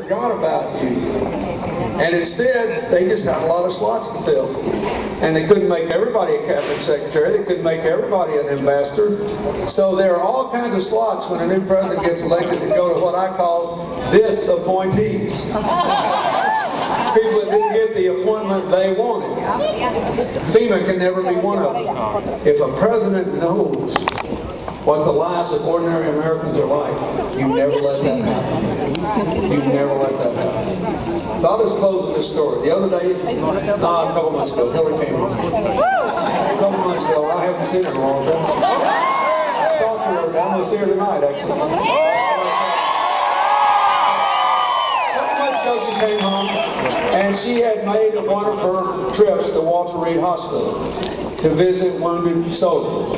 forgot about you. And instead, they just had a lot of slots to fill. And they couldn't make everybody a cabinet secretary. They couldn't make everybody an ambassador. So there are all kinds of slots when a new president gets elected to go to what I call disappointees. People that didn't get the appointment they wanted. FEMA can never be one of them. If a president knows what the lives of ordinary Americans are like, you never let that happen. You never let that happen. So I'll just close with this story. The other day, a couple months ago, Hillary came home. A couple months ago, I haven't seen her in a long time. I talked to her. I'm going to see her tonight, actually. She came home, and she had made one of her trips to Walter Reed Hospital to visit wounded soldiers.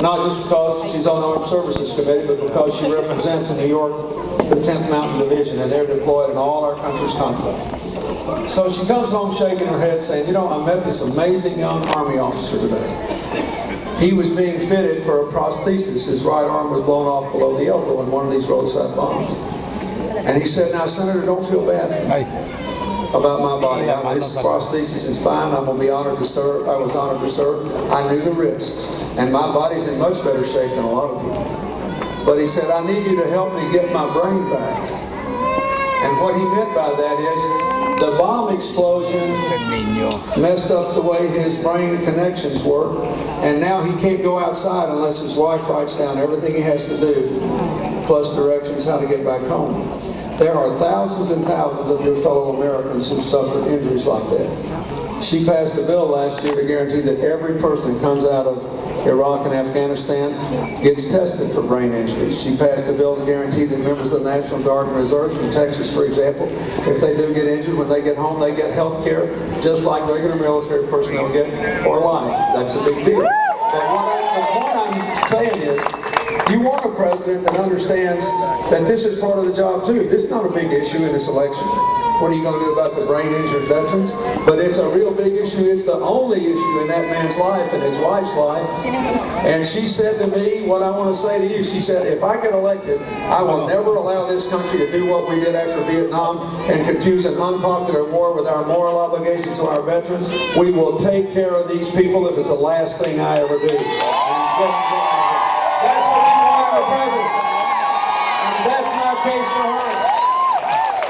Not just because she's on the Armed Services Committee, but because she represents in New York the 10th Mountain Division, and they're deployed in all our country's conflict. So she comes home shaking her head saying, you know, I met this amazing young Army officer today. He was being fitted for a prosthesis. His right arm was blown off below the elbow in one of these roadside bombs. And he said, now, Senator, don't feel bad for me about my body. This prosthesis is fine. I'm going to be honored to serve. I was honored to serve. I knew the risks. And my body's in much better shape than a lot of people. But he said, I need you to help me get my brain back. And what he meant by that is the bomb explosion messed up the way his brain connections work. And now he can't go outside unless his wife writes down everything he has to do, plus directions how to get back home. There are thousands and thousands of your fellow Americans who suffered injuries like that. She passed a bill last year to guarantee that every person who comes out of Iraq and Afghanistan gets tested for brain injuries. She passed a bill to guarantee that members of the National Guard and Reserves from Texas, for example, if they do get injured, when they get home, they get health care just like regular military personnel get for life. That's a big deal. But the point I'm saying is, you want a president that understands that this is part of the job too. This is not a big issue in this election. What are you going to do about the brain-injured veterans? But it's a real big issue. It's the only issue in that man's life and his wife's life. And she said to me what I want to say to you. She said, if I get elected, I will never allow this country to do what we did after Vietnam and confuse an unpopular war with our moral obligations to our veterans. We will take care of these people if it's the last thing I ever do. That's what you want in a president. And that's my case for her.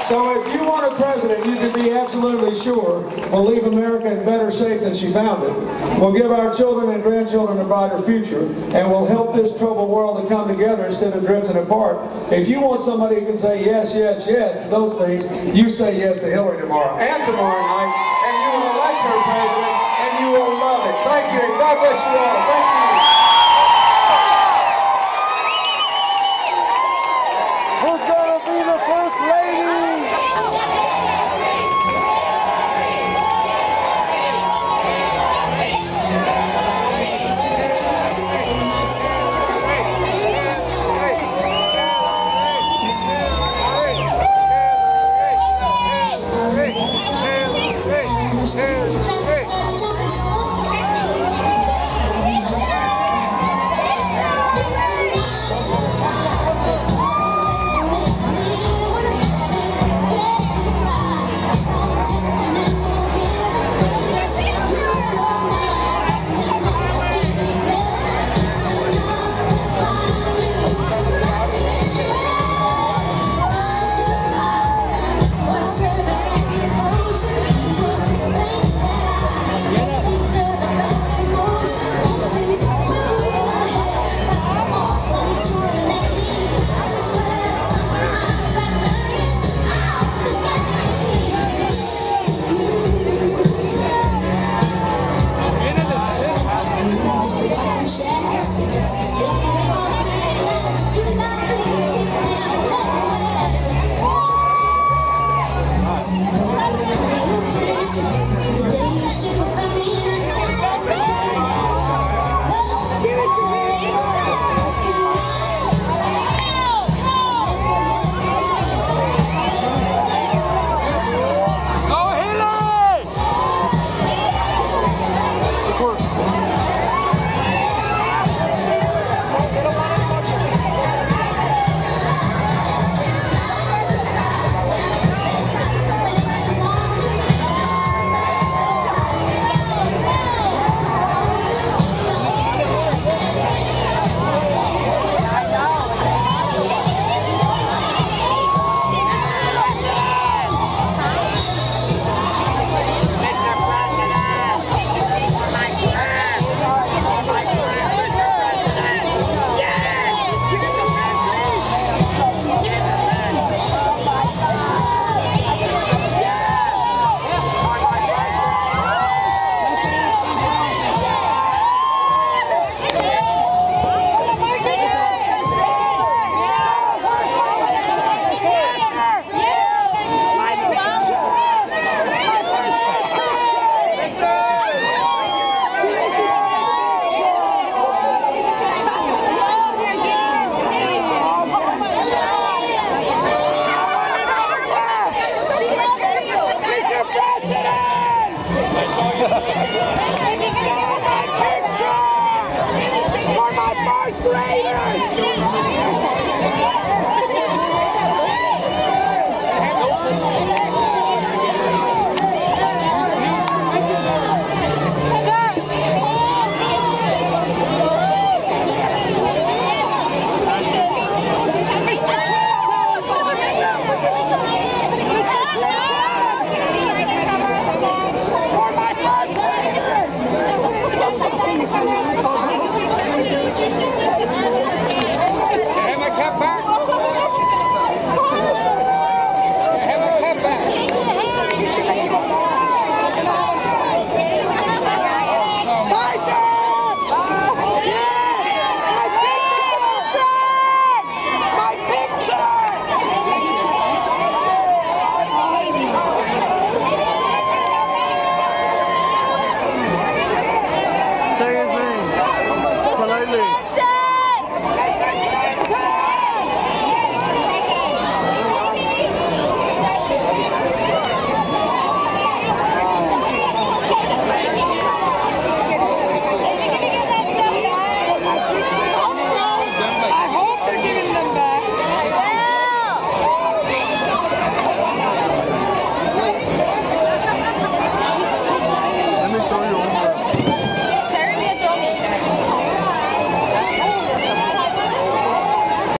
So if you want a president you can be absolutely sure will leave America in better shape than she found it, will give our children and grandchildren a brighter future, and will help this troubled world to come together instead of drifting apart. If you want somebody who can say yes, yes, yes to those things, you say yes to Hillary tomorrow and tomorrow night, and you will elect her president, and you will love it. Thank you, and God bless you all. Thank you.